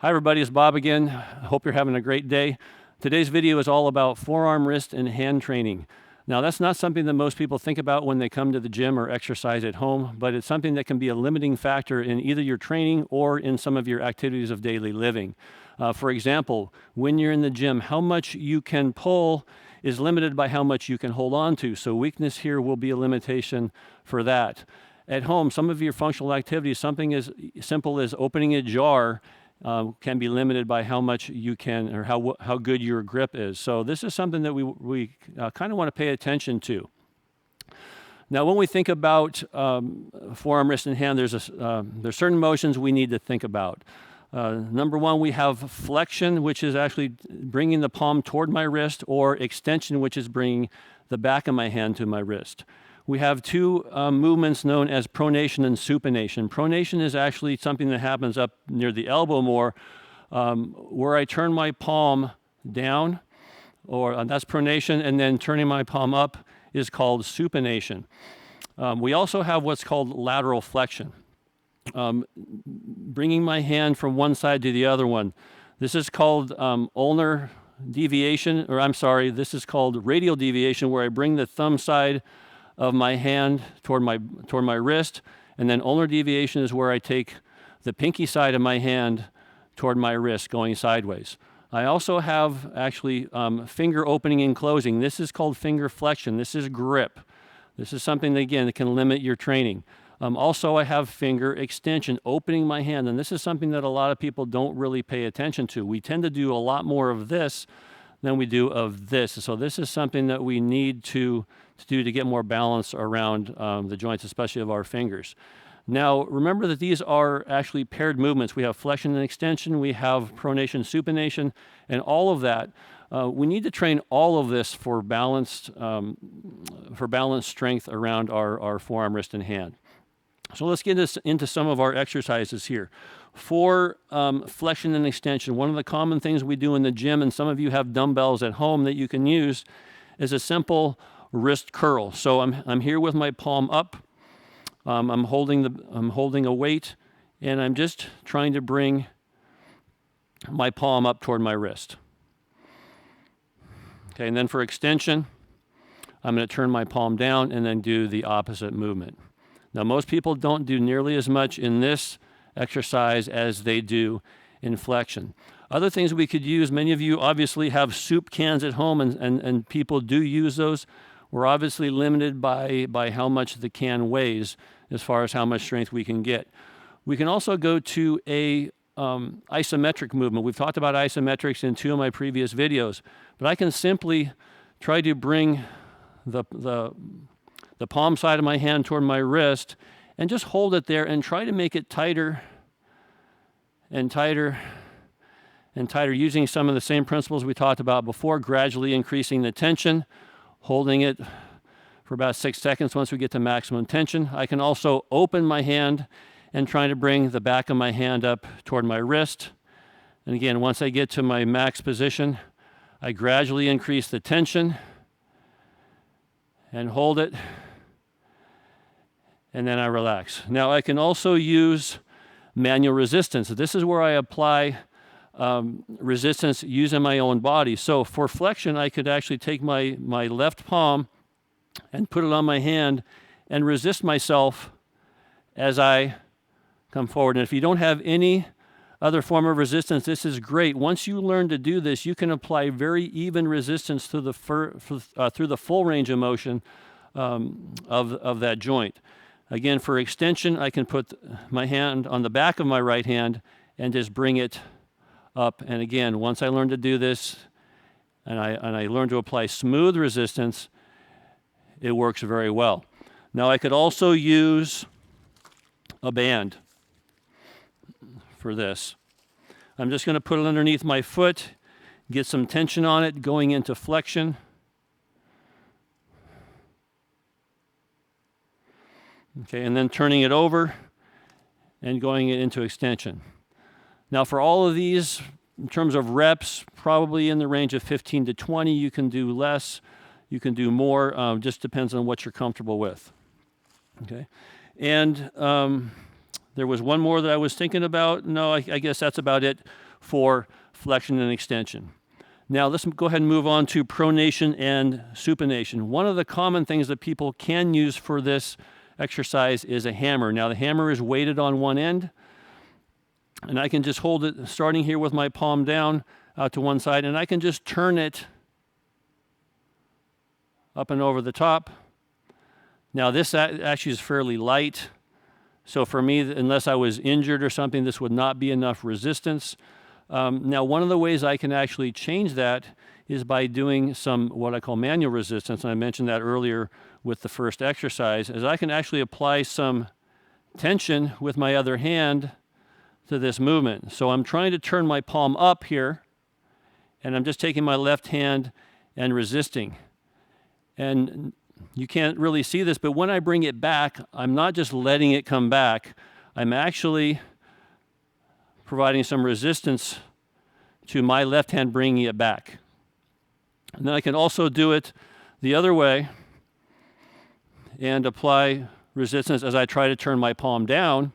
Hi everybody, it's Bob again. I hope you're having a great day. Today's video is all about forearm, wrist, and hand training. Now that's not something that most people think about when they come to the gym or exercise at home, but it's something that can be a limiting factor in either your training or in some of your activities of daily living. For example, when you're in the gym, how much you can pull is limited by how much you can hold on to. So weakness here will be a limitation for that. At home, some of your functional activities, something as simple as opening a jar, can be limited by how much you can or how good your grip is. So this is something that we kind of want to pay attention to. Now, when we think about forearm, wrist, and hand, there's certain motions we need to think about. Number one, we have flexion, which is actually bringing the palm toward my wrist, or extension, which is bringing the back of my hand to my wrist. We have two movements known as pronation and supination. Pronation is actually something that happens up near the elbow more, where I turn my palm down, or that's pronation, and then turning my palm up is called supination. We also have what's called lateral flexion, bringing my hand from one side to the other one. This is called ulnar deviation, this is called radial deviation, where I bring the thumb side of my hand toward my wrist, and then ulnar deviation is where I take the pinky side of my hand toward my wrist, going sideways. I also have actually finger opening and closing. This is called finger flexion. This is grip. This is something that, again, that can limit your training. Also, I have finger extension, opening my hand, and this is something that a lot of people don't really pay attention to. We tend to do a lot more of this than we do of this. So this is something that we need to do to get more balance around the joints, especially of our fingers. Now, remember that these are actually paired movements. We have flexion and extension, we have pronation, supination, and all of that. We need to train all of this for balanced strength around our forearm, wrist, and hand. So let's get into some of our exercises here. For flexion and extension, one of the common things we do in the gym, and some of you have dumbbells at home that you can use, is a simple wrist curl. So I'm here with my palm up. I'm holding a weight, and I'm just trying to bring my palm up toward my wrist. Okay, and then for extension, I'm going to turn my palm down and then do the opposite movement. Now, most people don't do nearly as much in this exercise as they do in flexion. Other things we could use, many of you obviously have soup cans at home, and people do use those. We're obviously limited by how much the can weighs as far as how much strength we can get. We can also go to a isometric movement. We've talked about isometrics in two of my previous videos, but I can simply try to bring the palm side of my hand toward my wrist and just hold it there and try to make it tighter and tighter and tighter, using some of the same principles we talked about before, gradually increasing the tension, holding it for about 6 seconds once we get to maximum tension. I can also open my hand and try to bring the back of my hand up toward my wrist. And again, once I get to my max position, I gradually increase the tension and hold it, and then I relax. Now, I can also use manual resistance. This is where I apply resistance using my own body. So for flexion, I could actually take my left palm and put it on my hand and resist myself as I come forward. And if you don't have any other form of resistance, this is great. Once you learn to do this, you can apply very even resistance to through the full range of motion of that joint. Again, for extension, I can put my hand on the back of my right hand and just bring it up. And again, once I learn to do this and I learn to apply smooth resistance, it works very well. Now, I could also use a band for this. I'm just going to put it underneath my foot, get some tension on it going into flexion. Okay, and then turning it over and going into extension. Now, for all of these, in terms of reps, probably in the range of 15 to 20. You can do less, you can do more, just depends on what you're comfortable with. Okay, and there was one more that I was thinking about. No, I guess that's about it. for flexion and extension. Now let's go ahead and move on to pronation and supination. One of the common things that people can use for this exercise is a hammer. Now the hammer is weighted on one end, and I can just hold it starting here with my palm down out to one side, and I can just turn it up and over the top. Now this actually is fairly light, so for me, unless I was injured or something, this would not be enough resistance. Now one of the ways I can actually change that is by doing some what I call manual resistance, and I mentioned that earlier with the first exercise, is I can actually apply some tension with my other hand to this movement. So I'm trying to turn my palm up here, and I'm just taking my left hand and resisting. And you can't really see this, but when I bring it back, I'm not just letting it come back, I'm actually providing some resistance to my left hand bringing it back. And then I can also do it the other way and apply resistance as I try to turn my palm down.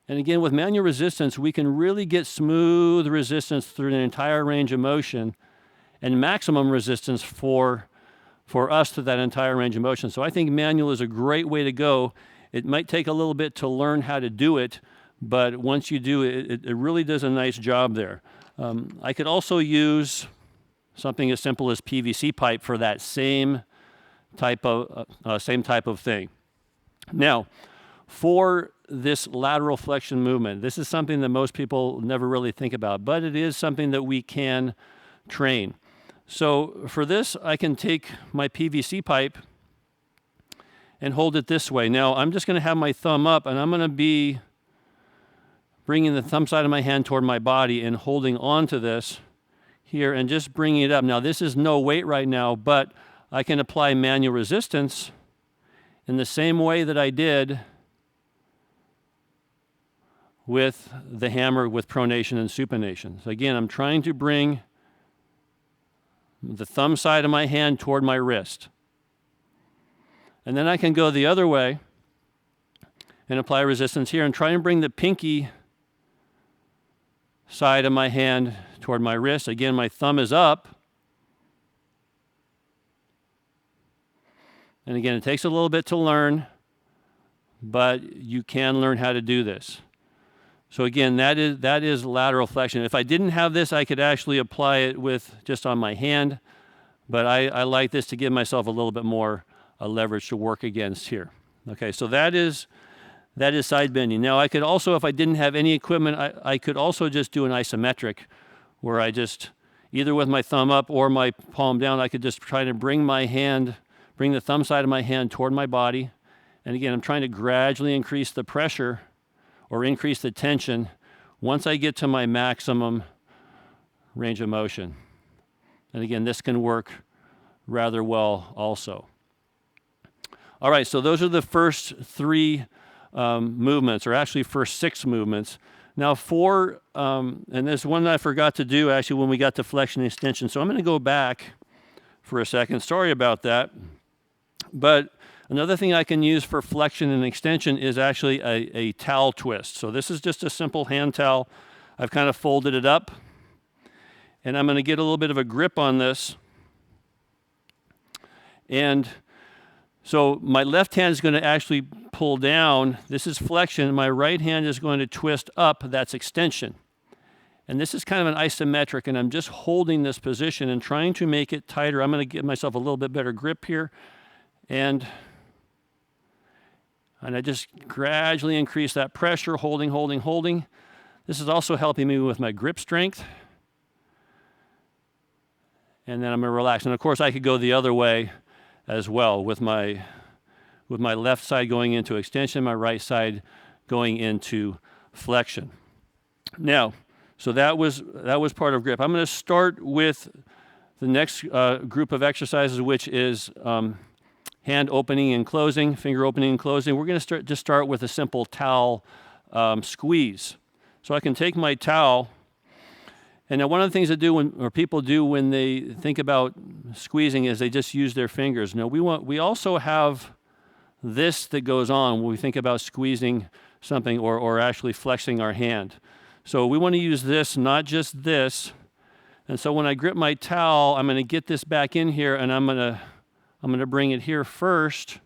And again, with manual resistance, we can really get smooth resistance through the entire range of motion and maximum resistance for us to that entire range of motion. So I think manual is a great way to go. It might take a little bit to learn how to do it, but once you do it, it really does a nice job there. I could also use something as simple as PVC pipe for that same type of thing. Now, for this lateral flexion movement, this is something that most people never really think about, but it is something that we can train. So for this, I can take my PVC pipe and hold it this way. Now, I'm just going to have my thumb up, and I'm going to be bringing the thumb side of my hand toward my body and holding on to this here and just bringing it up. Now, this is no weight right now, but I can apply manual resistance in the same way that I did with the hammer with pronation and supination. So again, I'm trying to bring the thumb side of my hand toward my wrist. And then I can go the other way and apply resistance here and try and bring the pinky side of my hand toward my wrist. Again, my thumb is up. And again, it takes a little bit to learn, but you can learn how to do this. So again, that is lateral flexion. If I didn't have this, I could actually apply it with just on my hand, but I like this to give myself a little bit more leverage to work against here. Okay, so that is side bending. Now I could also, if I didn't have any equipment, I could also just do an isometric, where I just, either with my thumb up or my palm down, I could just try to bring the thumb side of my hand toward my body. And again, I'm trying to gradually increase the pressure or increase the tension once I get to my maximum range of motion. And again, this can work rather well also. All right, so those are the first three movements, or actually first 6 movements. Now and there's one that I forgot to do actually when we got to flexion and extension. So I'm going to go back for a second. Sorry about that. But another thing I can use for flexion and extension is actually a towel twist. So this is just a simple hand towel. I've kind of folded it up, and I'm going to get a little bit of a grip on this. And so my left hand is going to actually pull down. This is flexion. My right hand is going to twist up. That's extension. And this is kind of an isometric, and I'm just holding this position and trying to make it tighter. I'm going to give myself a little bit better grip here. And I just gradually increase that pressure, holding. This is also helping me with my grip strength. And then I'm going to relax. And of course, I could go the other way as well, with my left side going into extension, my right side going into flexion. Now, so that was part of grip. I'm going to start with the next group of exercises, which is hand opening and closing, finger opening and closing. We're going to start with a simple towel squeeze. So I can take my towel, and now one of the things people do when they think about squeezing is they just use their fingers. No, we also have this that goes on when we think about squeezing something, or actually flexing our hand. So we want to use this, not just this. And so when I grip my towel, I'm going to get this back in here, and I'm going to bring it here first,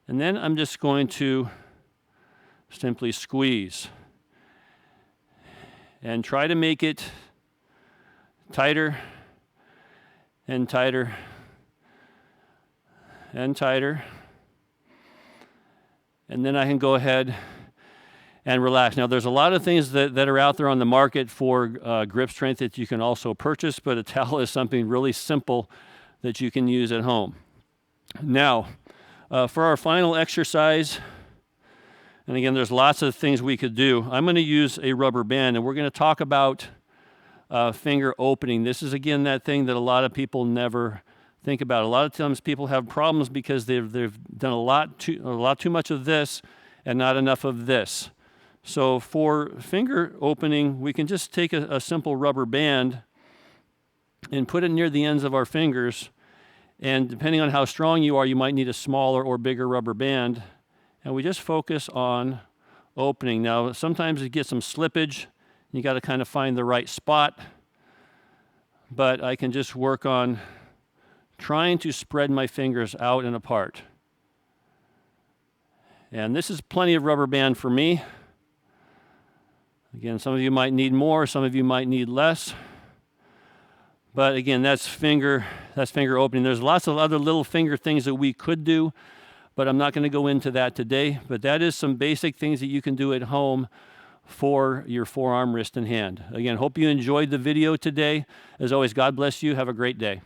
and then I'm just going to simply squeeze and try to make it tighter and tighter and tighter. And then I can go ahead and relax. Now, there's a lot of things that are out there on the market for grip strength that you can also purchase, but a towel is something really simple that you can use at home. Now, for our final exercise, and again, there's lots of things we could do. I'm going to use a rubber band, and we're going to talk about finger opening. This is, again, that thing that a lot of people never think about. A lot of times people have problems because they've done a lot too much of this and not enough of this. So for finger opening, we can just take a simple rubber band and put it near the ends of our fingers. And depending on how strong you are, you might need a smaller or bigger rubber band. And we just focus on opening. Now, sometimes you get some slippage. You got to kind of find the right spot. But I can just work on trying to spread my fingers out and apart. And this is plenty of rubber band for me. Again, some of you might need more, some of you might need less. But again, that's finger opening. There's lots of other little finger things that we could do, but I'm not going to go into that today. But that is some basic things that you can do at home for your forearm, wrist, and hand. Again, hope you enjoyed the video today. As always, God bless you. Have a great day.